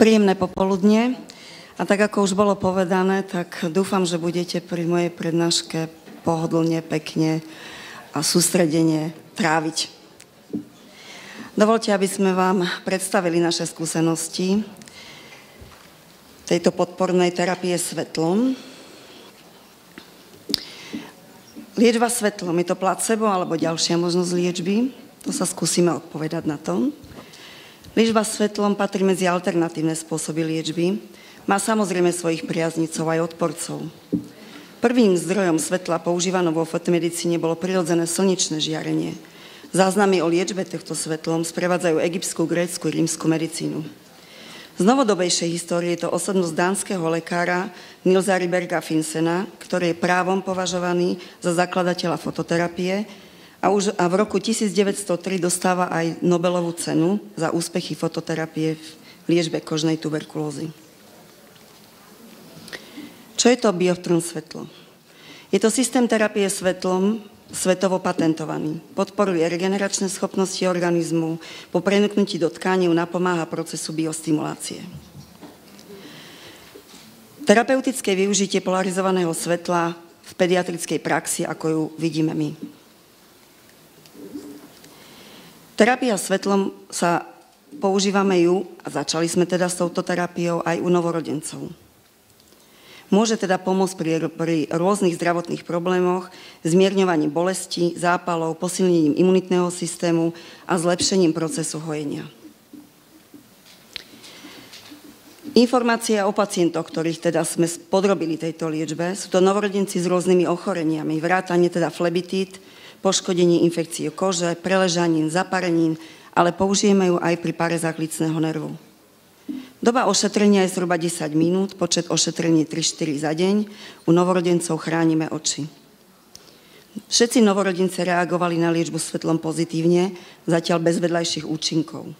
Príjemné popoludne. A tak, ako už bolo povedané, tak dúfam, že budete pri mojej prednáške pohodlne, pekne a sústredene tráviť. Dovoľte, aby sme vám predstavili naše skúsenosti tejto podpornej terapie svetlom. Liečba svetlom, je to placebo alebo ďalšia možnosť liečby? To sa skúsime odpovedať na to. Liečba svetlom patrí medzi alternatívne spôsoby liečby. Má samozrejme svojich priaznicov aj odporcov. Prvým zdrojom svetla používanom vo fotomedicíne bolo prirodzené slnečné žiarenie. Záznamy o liečbe tohto svetlom sprevádzajú egyptskú, grécku a rímsku medicínu. Z novodobejšej histórie je to osobnosť dánskeho lekára Nilsa Ryberga Finsena, ktorý je právom považovaný za zakladateľa fototerapie a v roku 1903 dostáva aj Nobelovú cenu za úspechy fototerapie v liečbe kožnej tuberkulózy. Čo je to Biotron svetlo? Je to systém terapie svetlom, svetovo patentovaný. Podporuje regeneračné schopnosti organizmu, po preniknutí do tkaní napomáha procesu biostimulácie. Terapeutické využitie polarizovaného svetla v pediatrickej praxi, ako ju vidíme my. Terapia svetlom používame ju, a začali sme teda s touto terapiou aj u novorodencov. Môže teda pomôcť pri rôznych zdravotných problémoch, zmierňovaním bolesti, zápalov, posilnením imunitného systému a zlepšením procesu hojenia. Informácie o pacientoch, ktorých teda sme podrobili tejto liečbe, sú to novorodenci s rôznymi ochoreniami, vrátane teda flebitit, poškodenie infekcie kože, preležanín, zaparenín, ale použijeme ju aj pri párezách lícneho nervu. Doba ošetrenia je zhruba 10 minút, počet ošetrení 3-4 za deň, u novorodencov chránime oči. Všetci novorodenci reagovali na liečbu svetlom pozitívne, zatiaľ bez vedľajších účinkov.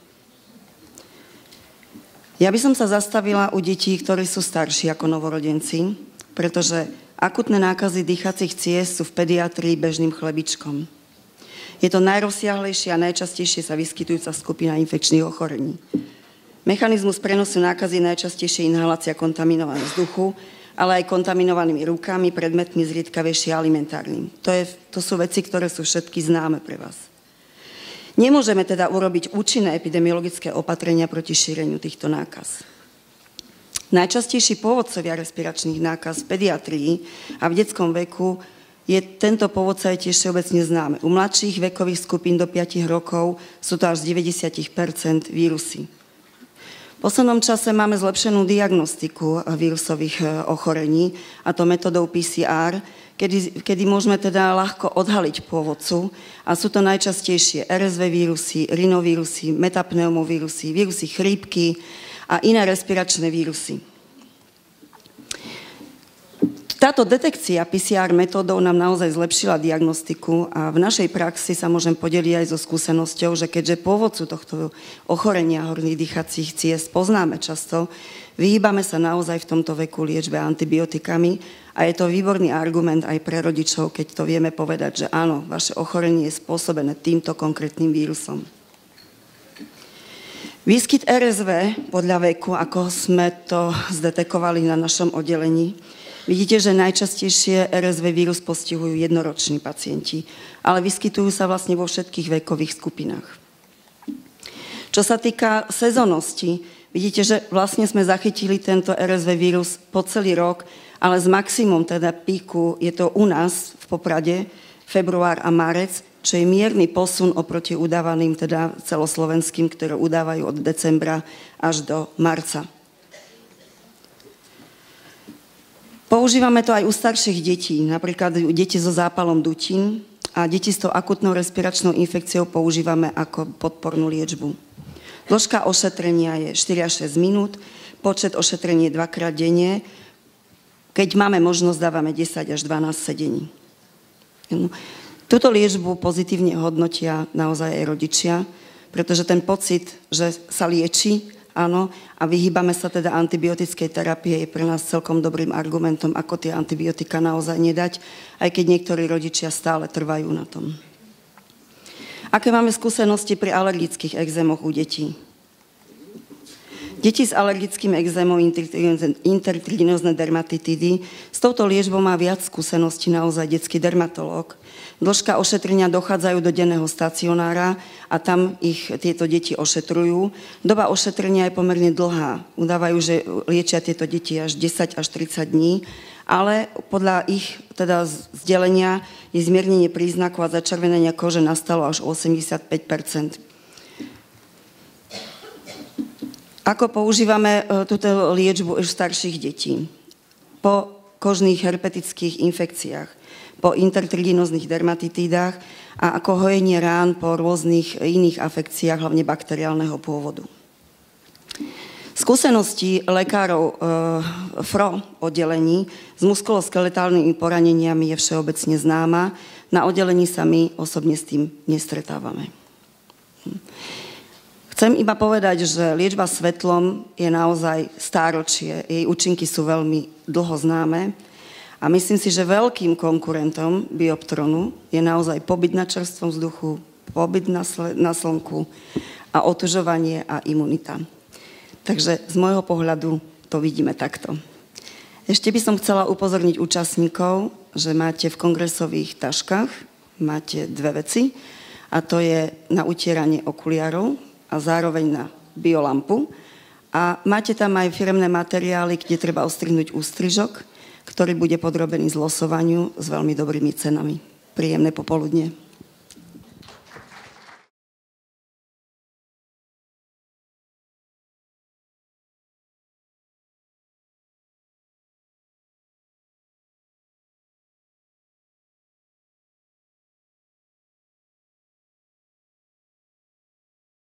Ja by som sa zastavila u detí, ktorí sú starší ako novorodenci, pretože akutné nákazy dýchacích ciest sú v pediatrii bežným chlebičkom. Je to najrozsiahlejšia a najčastejšie sa vyskytujúca skupina infekčných ochorení. Mechanizmus prenosu nákazy najčastejšie inhalácia kontaminovaného vzduchu, ale aj kontaminovanými rukami, predmetmi zriedkavejšie alimentárnym. To sú veci, ktoré sú všetky známe pre vás. Nemôžeme teda urobiť účinné epidemiologické opatrenia proti šíreniu týchto nákaz. Najčastejší pôvodcovia respiračných nákaz v pediatrii a v detskom veku tento pôvodca je tiež všeobecne známe. U mladších vekových skupín do 5 rokov sú to až z 90% vírusy. V poslednom čase máme zlepšenú diagnostiku vírusových ochorení, a to metodou PCR, kedy môžeme teda ľahko odhaliť pôvodcu, a sú to najčastejšie RSV vírusy, rinovírusy, metapneumovírusy, vírusy chrípky a iné respiračné vírusy. Táto detekcia PCR metódou nám naozaj zlepšila diagnostiku a v našej praxi sa môžem podeliť aj so skúsenosťou, že keďže pôvodcu tohto ochorenia horných dýchacích ciest poznáme často, vyhýbame sa naozaj v tomto veku liečbe antibiotikami a je to výborný argument aj pre rodičov, keď to vieme povedať, že áno, vaše ochorenie je spôsobené týmto konkrétnym vírusom. Výskyt RSV podľa veku, ako sme to zdetekovali na našom oddelení, vidíte, že najčastejšie RSV vírus postihujú jednoroční pacienti, ale vyskytujú sa vlastne vo všetkých vekových skupinách. Čo sa týka sezónnosti, vidíte, že vlastne sme zachytili tento RSV vírus po celý rok, ale z maximum teda píku je to u nás v Poprade február a marec, čo je mierny posun oproti udávaným teda celoslovenským, ktoré udávajú od decembra až do marca. Používame to aj u starších detí, napríklad deti so zápalom dutín a deti s tou akutnou respiračnou infekciou používame ako podpornú liečbu. Dĺžka ošetrenia je 4 až 6 minút, počet ošetrení je 2-krát denne, keď máme možnosť, dávame 10 až 12 sedení. Túto liečbu pozitívne hodnotia naozaj aj rodičia, pretože ten pocit, že sa lieči, áno, a vyhýbame sa teda antibiotickej terapie, je pre nás celkom dobrým argumentom, ako tie antibiotika naozaj nedať, aj keď niektorí rodičia stále trvajú na tom. Aké máme skúsenosti pri alergických ekzémoch u detí? Deti s alergickým exémom, intertriginózne dermatitidy. S touto liečbou má viac skúseností naozaj detský dermatológ. Dĺžka ošetrenia dochádzajú do denného stacionára a tam ich tieto deti ošetrujú. Doba ošetrenia je pomerne dlhá. Udávajú, že liečia tieto deti až 10 až 30 dní, ale podľa ich teda zdelenia je zmiernenie príznakov a začervenenia kože nastalo až 85%. Ako používame túto liečbu už starších detí? Po kožných herpetických infekciách, po intertriginóznych dermatitídach a ako hojenie rán po rôznych iných afekciách, hlavne bakteriálneho pôvodu. Skúsenosti lekárov FRO oddelení s muskuloskeletálnymi poraneniami je všeobecne známa. Na oddelení sa my osobne s tým nestretávame. Chcem iba povedať, že liečba svetlom je naozaj stáročie. Jej účinky sú veľmi dlho známe a myslím si, že veľkým konkurentom Bioptronu je naozaj pobyt na čerstvom vzduchu, pobyt na slnku a otužovanie a imunita. Takže z môjho pohľadu to vidíme takto. Ešte by som chcela upozorniť účastníkov, že máte v kongresových taškách máte dve veci a to je na utieranie okuliarov a zároveň na biolampu. A máte tam aj firemné materiály, kde treba ostrihnúť ústrižok, ktorý bude podrobený zlosovaniu s veľmi dobrými cenami. Príjemné popoludne.